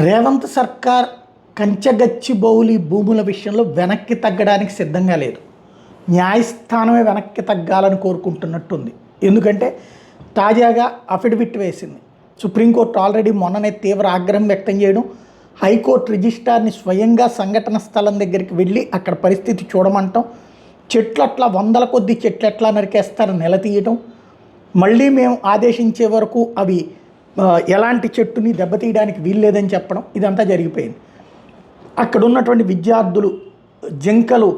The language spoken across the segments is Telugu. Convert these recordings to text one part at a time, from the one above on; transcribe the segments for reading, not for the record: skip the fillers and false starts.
రేవంత్ సర్కార్ కంచగచ్చిబౌలి భూముల విషయంలో వెనక్కి తగ్గడానికి సిద్ధంగా లేదు. న్యాయస్థానమే వెనక్కి తగ్గాలని కోరుకుంటున్నట్టుంది. ఎందుకంటే తాజాగా అఫిడవిట్ వేసింది సుప్రీంకోర్టు. ఆల్రెడీ మొన్ననే తీవ్ర ఆగ్రహం వ్యక్తం చేయడం, హైకోర్టు రిజిస్ట్రార్ని స్వయంగా సంఘటన స్థలం దగ్గరికి వెళ్ళి అక్కడ పరిస్థితి చూడమంటాం, చెట్లట్లా వందల కొద్ది చెట్లు ఎట్లా నరికేస్తారని నిలతీయటం, మళ్ళీ మేము ఆదేశించే వరకు అవి ఎలాంటి చెట్టుని దెబ్బతీయడానికి వీల్లేదని చెప్పడం, ఇదంతా జరిగిపోయింది. అక్కడ ఉన్నటువంటి విద్యార్థులు జింకలు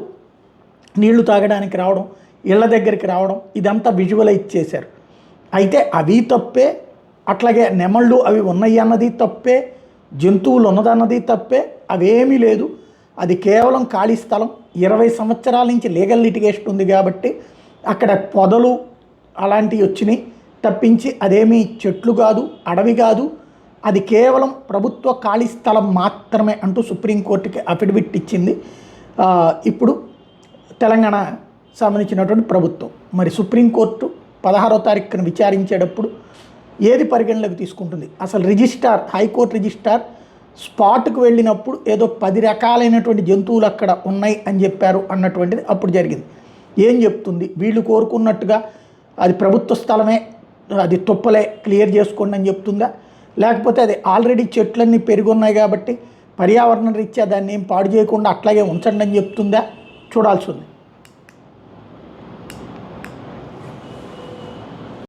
నీళ్లు తాగడానికి రావడం, ఇళ్ల దగ్గరికి రావడం, ఇదంతా విజువలైజ్ చేశారు. అయితే అవి తప్పే, అట్లాగే నెమళ్ళు అవి ఉన్నాయి అన్నది తప్పే, జంతువులు ఉన్నదన్నది తప్పే, అవేమీ లేదు. అది కేవలం ఖాళీ స్థలం. 20 సంవత్సరాల నుంచి లీగల్ లిటిగేషన్ ఉంది కాబట్టి అక్కడ పొదలు అలాంటివి వచ్చినాయి తప్పించి అదేమీ చెట్లు కాదు, అడవి కాదు, అది కేవలం ప్రభుత్వ ఖాళీ స్థలం మాత్రమే అంటూ సుప్రీంకోర్టుకి అఫిడవిట్ ఇచ్చింది ఇప్పుడు తెలంగాణ సంబంధించినటువంటి ప్రభుత్వం. మరి సుప్రీంకోర్టు 16వ తారీఖున విచారించేటప్పుడు ఏది పరిగణలోకి తీసుకుంటుంది? అసలు రిజిస్ట్రార్, హైకోర్టు రిజిస్ట్రార్ స్పాట్కు వెళ్ళినప్పుడు ఏదో 10 రకాలైనటువంటి జంతువులు అక్కడ ఉన్నాయి అని చెప్పారు అన్నటువంటిది అప్పుడు జరిగింది. ఏం చెప్తుంది? వీళ్ళు కోరుకున్నట్టుగా అది ప్రభుత్వ స్థలమే, అది తుప్పలే, క్లియర్ చేసుకోండి అని చెప్తుందా? లేకపోతే అది ఆల్రెడీ చెట్లన్నీ పెరుగున్నాయి కాబట్టి పర్యావరణ రీత్యా దాన్ని ఏం పాడు చేయకుండా అట్లాగే ఉంచండి అని చెప్తుందా? చూడాల్సి ఉంది.